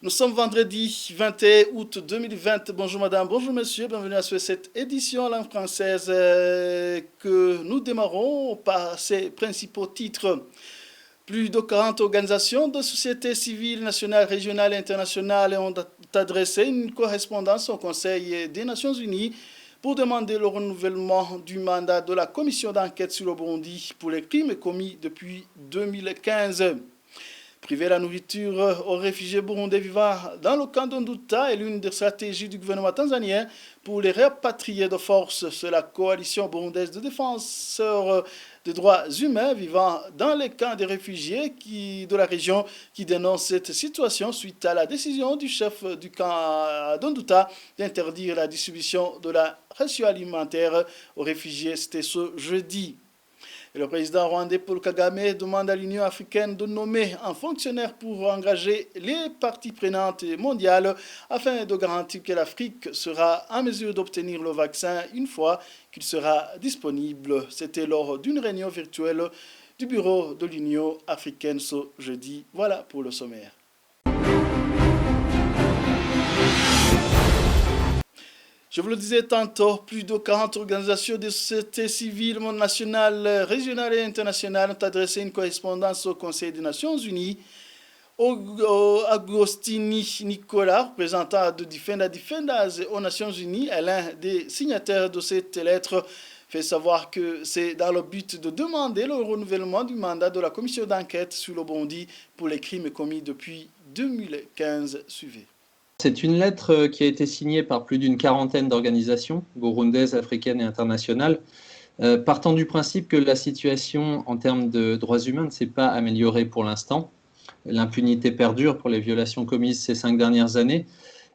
Nous sommes vendredi 21 août 2020. Bonjour madame, bonjour monsieur, bienvenue à cette édition en langue française que nous démarrons par ses principaux titres. Plus de 40 organisations de société civile nationales, régionales et internationales ont adressé une correspondance au Conseil des Nations Unies pour demander le renouvellement du mandat de la commission d'enquête sur le Burundi pour les crimes commis depuis 2015. Priver la nourriture aux réfugiés burundais vivant dans le camp d'Ondouta est l'une des stratégies du gouvernement tanzanien pour les rapatrier de force. C'est la coalition burundaise de défenseurs des droits humains vivant dans les camps des réfugiés de la région qui dénonce cette situation suite à la décision du chef du camp d'Ondouta d'interdire la distribution de la ration alimentaire aux réfugiés. C'était ce jeudi. Et le président rwandais Paul Kagame demande à l'Union africaine de nommer un fonctionnaire pour engager les parties prenantes mondiales afin de garantir que l'Afrique sera en mesure d'obtenir le vaccin une fois qu'il sera disponible. C'était lors d'une réunion virtuelle du bureau de l'Union africaine ce jeudi. Voilà pour le sommaire. Je vous le disais tantôt, plus de 40 organisations de société civile nationales, régionales et internationales ont adressé une correspondance au Conseil des Nations Unies. Agostini Nicolas, représentant de Defenders aux Nations Unies, est l'un des signataires de cette lettre, fait savoir que c'est dans le but de demander le renouvellement du mandat de la commission d'enquête sur le Burundi pour les crimes commis depuis 2015. Suivez. C'est une lettre qui a été signée par plus d'une quarantaine d'organisations burundaises, africaines et internationales, partant du principe que la situation en termes de droits humains ne s'est pas améliorée pour l'instant. L'impunité perdure pour les violations commises ces 5 dernières années.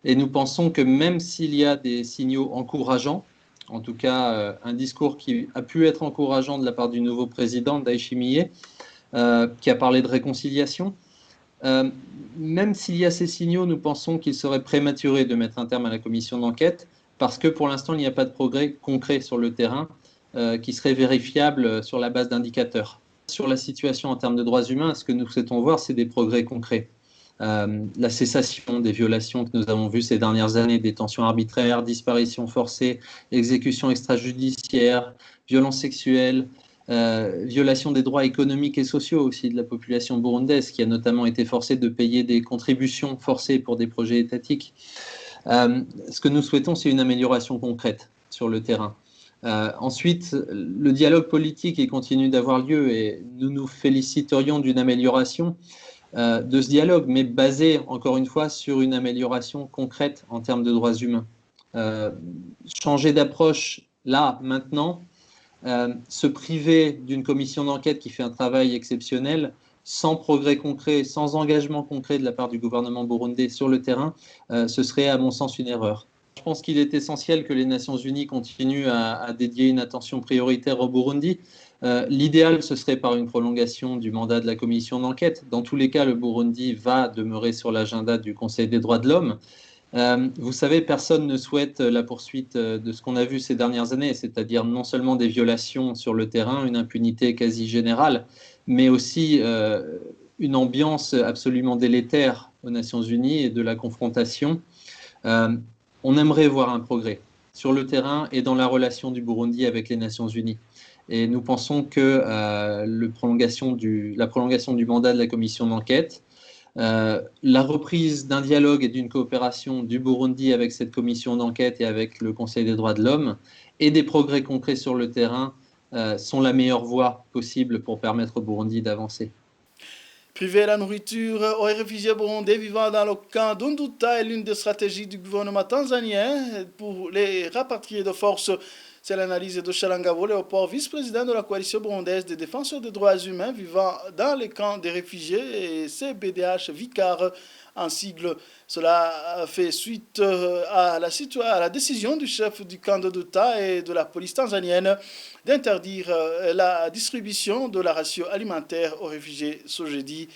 Et nous pensons que même s'il y a des signaux encourageants, en tout cas un discours qui a pu être encourageant de la part du nouveau président, Ndayishimiye, qui a parlé de réconciliation, même s'il y a ces signaux, nous pensons qu'il serait prématuré de mettre un terme à la commission d'enquête parce que pour l'instant, il n'y a pas de progrès concret sur le terrain qui serait vérifiable sur la base d'indicateurs. Sur la situation en termes de droits humains, ce que nous souhaitons voir, c'est des progrès concrets. La cessation des violations que nous avons vues ces dernières années, détention arbitraire, disparition forcée, exécution extrajudiciaire, violences sexuelles, violation des droits économiques et sociaux aussi de la population burundaise qui a notamment été forcée de payer des contributions forcées pour des projets étatiques. Ce que nous souhaitons, c'est une amélioration concrète sur le terrain. Ensuite, le dialogue politique il continue d'avoir lieu et nous nous féliciterions d'une amélioration de ce dialogue, mais basé encore une fois sur une amélioration concrète en termes de droits humains. Changer d'approche là, maintenant, se priver d'une commission d'enquête qui fait un travail exceptionnel, sans progrès concret, sans engagement concret de la part du gouvernement burundais sur le terrain, ce serait à mon sens une erreur. Je pense qu'il est essentiel que les Nations Unies continuent à dédier une attention prioritaire au Burundi. L'idéal, ce serait par une prolongation du mandat de la commission d'enquête. Dans tous les cas, le Burundi va demeurer sur l'agenda du Conseil des droits de l'homme. Vous savez, personne ne souhaite la poursuite de ce qu'on a vu ces dernières années, c'est-à-dire non seulement des violations sur le terrain, une impunité quasi générale, mais aussi une ambiance absolument délétère aux Nations Unies et de la confrontation. On aimerait voir un progrès sur le terrain et dans la relation du Burundi avec les Nations Unies. Et nous pensons que la prolongation du mandat de la commission d'enquête, la reprise d'un dialogue et d'une coopération du Burundi avec cette commission d'enquête et avec le Conseil des droits de l'homme et des progrès concrets sur le terrain sont la meilleure voie possible pour permettre au Burundi d'avancer. Priver la nourriture aux réfugiés burundais vivant dans le camp d'Ondouta est l'une des stratégies du gouvernement tanzanien pour les rapatrier de force. C'est l'analyse de Shalangabo Léopord, vice-président de la coalition burundaise des défenseurs des droits humains vivant dans les camps des réfugiés et CBDH Vicar en sigle. Cela fait suite à la décision du chef du camp d'Ondouta et de la police tanzanienne d'interdire la distribution de la ration alimentaire aux réfugiés ce jeudi.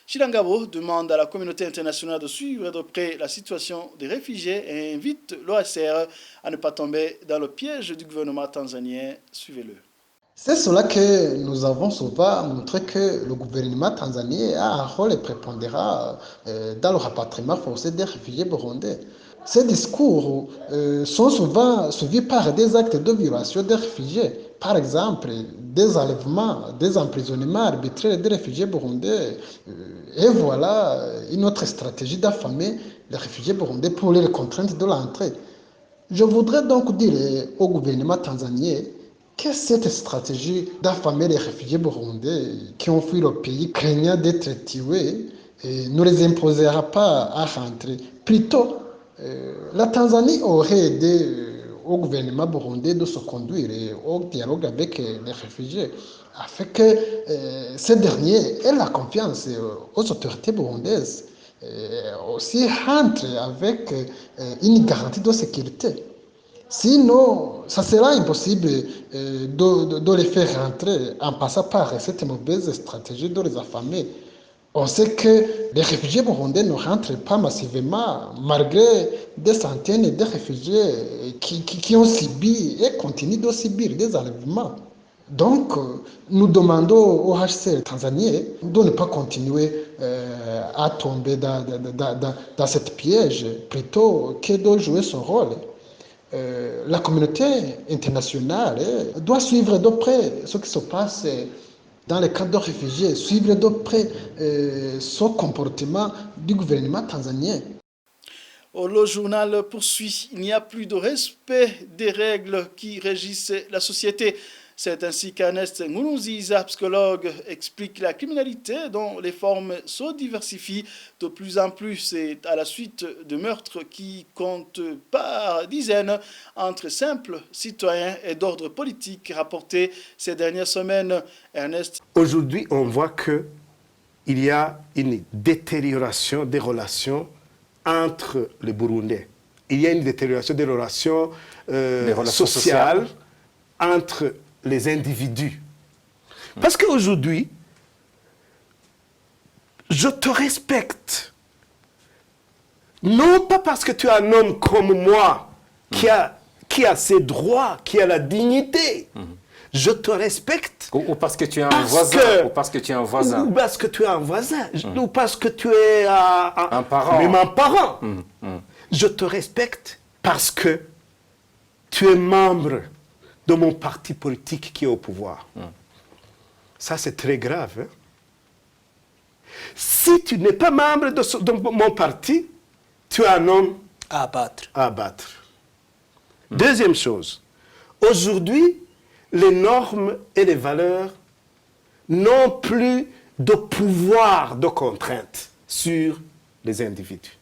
Chilangabo demande à la communauté internationale de suivre de près la situation des réfugiés et invite l'OACR à ne pas tomber dans le piège du gouvernement tanzanien. Suivez-le. C'est cela que nous avons souvent montré que le gouvernement tanzanien a un rôle prépondérant dans le rapatriement forcé des réfugiés burundais. Ces discours sont souvent suivis par des actes de violation des réfugiés. Par exemple, des enlèvements, des emprisonnements arbitraires des réfugiés burundais. Et voilà une autre stratégie d'affamer les réfugiés burundais pour les contraintes de l'entrée. Je voudrais donc dire au gouvernement tanzanien que cette stratégie d'affamer les réfugiés burundais qui ont fui le pays craignant d'être tués ne les imposera pas à rentrer. Plutôt, la Tanzanie aurait aidé au gouvernement burundais de se conduire au dialogue avec les réfugiés afin que ces derniers aient la confiance aux autorités burundaises aussi rentrent avec une garantie de sécurité. Sinon, ça sera impossible de les faire rentrer en passant par cette mauvaise stratégie de les affamer. On sait que les réfugiés burundais ne rentrent pas massivement malgré des centaines de réfugiés qui ont subi et continuent de subir des enlèvements. Donc, nous demandons au HCR tanzanien de ne pas continuer à tomber dans cette piège plutôt que de jouer son rôle. La communauté internationale doit suivre de près ce qui se passe dans les camps de réfugiés, suivre de près ce comportement du gouvernement tanzanien. Le journal poursuit. Il n'y a plus de respect des règles qui régissent la société. C'est ainsi qu'Ernest Ngununziza, psychologue, explique la criminalité dont les formes se diversifient de plus en plus. C'est à la suite de meurtres qui comptent par dizaines entre simples citoyens et d'ordre politique rapportés ces dernières semaines. Ernest. Aujourd'hui, on voit qu'il y a une détérioration des relations entre les Burundais. Il y a une détérioration des relations sociales entre les individus. Parce qu'aujourd'hui, je te respecte. Non pas parce que tu es un homme comme moi, qui a ses droits, qui a la dignité. Je te respecte. Ou parce que tu es un voisin. Ou parce que tu es un voisin. Ou parce que tu es un voisin. Ou parce que tu es un parent. Même un parent. Je te respecte parce que tu es membre de mon parti politique qui est au pouvoir. Ça, c'est très grave. Hein? Si tu n'es pas membre de mon parti, tu es un homme à abattre. Deuxième chose, aujourd'hui, les normes et les valeurs n'ont plus de pouvoir de contrainte sur les individus.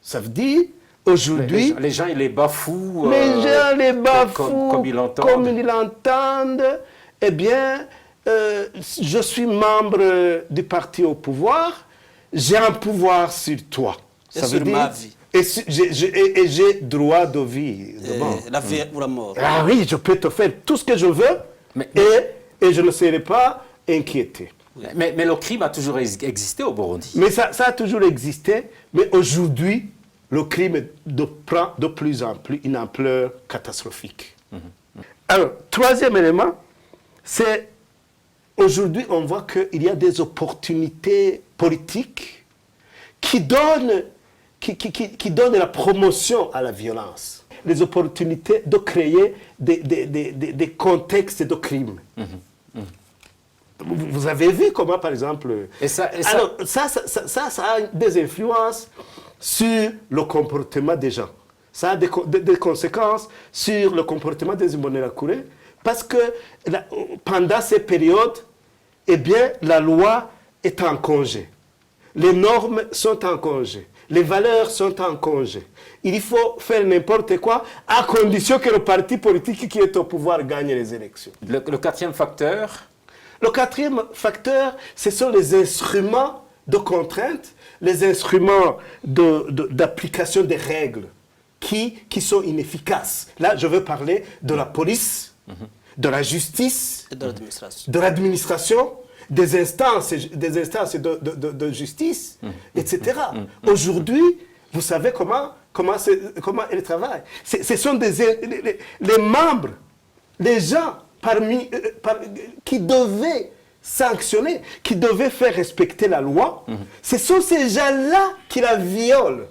Ça veut dire, aujourd'hui, les gens, ils les bafouent. Les gens les bafouent comme ils l'entendent. Comme ils l'entendent. Eh bien, je suis membre du parti au pouvoir. J'ai un pouvoir sur toi. Ça veut dire, ma vie. Et j'ai droit de vie. La vie ou la mort. Ah oui, je peux te faire tout ce que je veux et je ne serai pas inquiété. Mais le crime a toujours existé au Burundi. Mais ça a toujours existé. Mais aujourd'hui, le crime prend de plus en plus une ampleur catastrophique. Alors, troisième élément, c'est aujourd'hui, on voit qu'il y a des opportunités politiques qui donnent la promotion à la violence. Les opportunités de créer des contextes de crime. Vous avez vu comment, par exemple... Alors, ça a des influences sur le comportement des gens. Ça a des conséquences sur le comportement des Imbonerakure parce que pendant ces périodes, eh bien, la loi est en congé. Les normes sont en congé. Les valeurs sont en congé. Il faut faire n'importe quoi à condition que le parti politique qui est au pouvoir gagne les élections. Le quatrième facteur? Le quatrième facteur, ce sont les instruments de contrainte, les instruments d'application des règles qui sont inefficaces. Là, je veux parler de la police, de la justice, et de l'administration, des instances de justice, etc. Aujourd'hui, vous savez comment elles travaillent. Ce sont les membres les gens qui devaient sanctionner, qui devaient faire respecter la loi, ce sont ces gens-là qui la violent.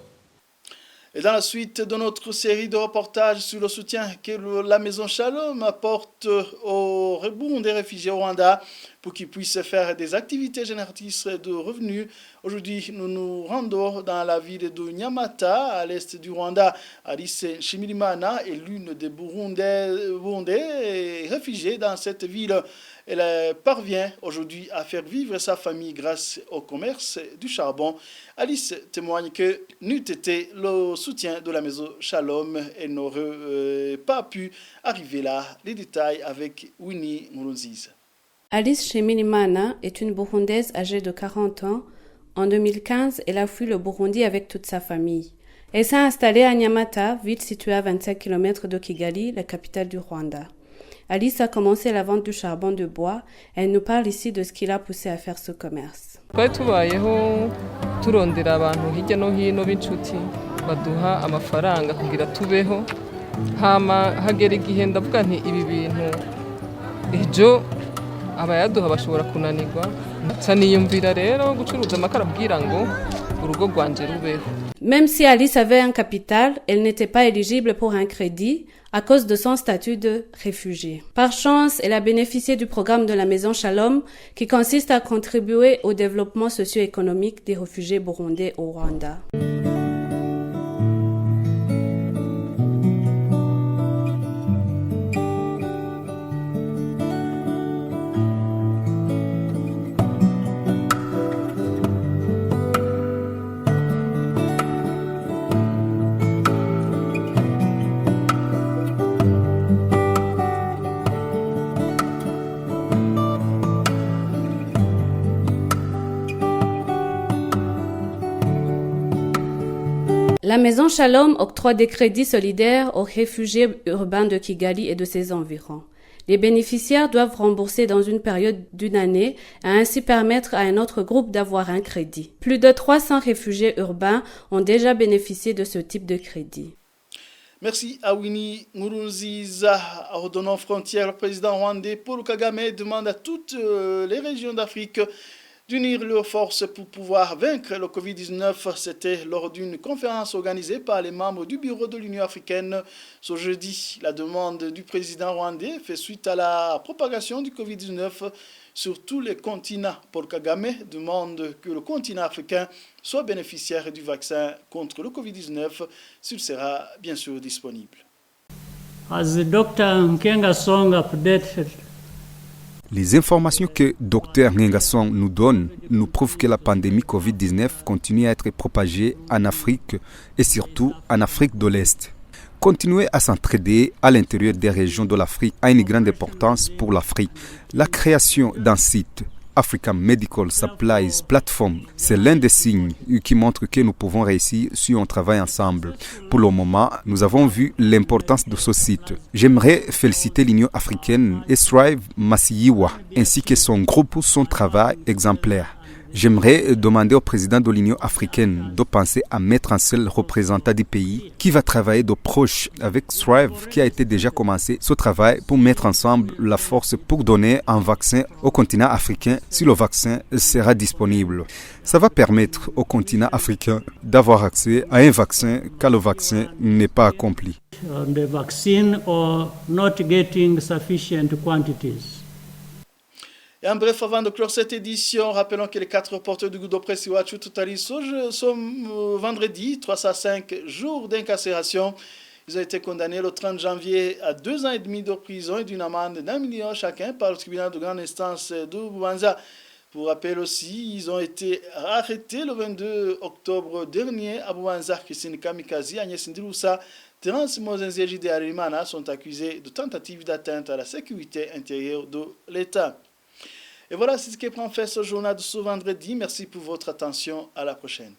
Et dans la suite de notre série de reportages sur le soutien que la Maison Shalom apporte au Burundais des réfugiés au Rwanda pour qu'ils puissent faire des activités génératrices de revenus. Aujourd'hui, nous nous rendons dans la ville de Nyamata, à l'est du Rwanda. Alice Nshimirimana est l'une des Burundais réfugiés dans cette ville. Elle parvient aujourd'hui à faire vivre sa famille grâce au commerce du charbon. Alice témoigne que n'eût été le soutien de la Maison Shalom, elle n'aurait pas pu arriver là. Les détails avec Winnie Moulounziz. Alice Nshimirimana est une Burundaise âgée de 40 ans. En 2015, elle a fui le Burundi avec toute sa famille. Elle s'est installée à Nyamata, ville située à 25 km de Kigali, la capitale du Rwanda. Alice a commencé la vente du charbon de bois. Elle nous parle ici de ce qui l'a poussée à faire ce commerce. Twari tubayeho turondera abantu hirya no hino b'inshuti baduha amafaranga kugira tubeho hama hagera igihe ndavuga nti ibi bintu ejo abayaduha bashobora kunanirwa nsaniyumvira rero gucuruza amakara kugira ngo urugo rwanje rubeho. Même si Alice avait un capital, elle n'était pas éligible pour un crédit à cause de son statut de réfugié. Par chance, elle a bénéficié du programme de la Maison Shalom qui consiste à contribuer au développement socio-économique des réfugiés burundais au Rwanda. La Maison Shalom octroie des crédits solidaires aux réfugiés urbains de Kigali et de ses environs. Les bénéficiaires doivent rembourser dans une période d'une année et ainsi permettre à un autre groupe d'avoir un crédit. Plus de 300 réfugiés urbains ont déjà bénéficié de ce type de crédit. Merci à Winnie Nkurunziza. Ordonnant frontière, le président rwandais Paul Kagame demande à toutes les régions d'Afrique d'unir leurs forces pour pouvoir vaincre le Covid-19. C'était lors d'une conférence organisée par les membres du bureau de l'Union africaine ce jeudi. La demande du président rwandais fait suite à la propagation du Covid-19 sur tous les continents. Paul Kagame demande que le continent africain soit bénéficiaire du vaccin contre le Covid-19 s'il sera bien sûr disponible. As Dr. Nkenga Song updated, les informations que Dr Nkengasong nous donne nous prouvent que la pandémie Covid-19 continue à être propagée en Afrique et surtout en Afrique de l'Est. Continuer à s'entraider à l'intérieur des régions de l'Afrique a une grande importance pour l'Afrique. La création d'un site African Medical Supplies Platform, c'est l'un des signes qui montre que nous pouvons réussir si on travaille ensemble. Pour le moment, nous avons vu l'importance de ce site. J'aimerais féliciter l'Union africaine et Strive Masiyiwa ainsi que son groupe pour son travail exemplaire. J'aimerais demander au président de l'Union africaine de penser à mettre un seul représentant du pays qui va travailler de proche avec Strive qui a été déjà commencé ce travail pour mettre ensemble la force pour donner un vaccin au continent africain si le vaccin sera disponible. Ça va permettre au continent africain d'avoir accès à un vaccin quand le vaccin n'est pas accompli. The vaccine or not getting sufficient quantities. Et en bref, avant de clore cette édition, rappelons que les 4 reporters du Goudo Presse Iwachu totalisent ce vendredi 305 jours d'incarcération. Ils ont été condamnés le 30 janvier à 2 ans et demi de prison et d'une amende d'1 million chacun par le tribunal de grande instance de Bubanza. Pour rappel aussi, ils ont été arrêtés le 22 octobre dernier à Bubanza. Christine Kamikazi, Agnès Ndiroussa, Terence Mozenzi et J.D. Harerimana sont accusés de tentative d'atteinte à la sécurité intérieure de l'État. Et voilà, c'est ce qui prend fin ce journal de ce vendredi. Merci pour votre attention. À la prochaine.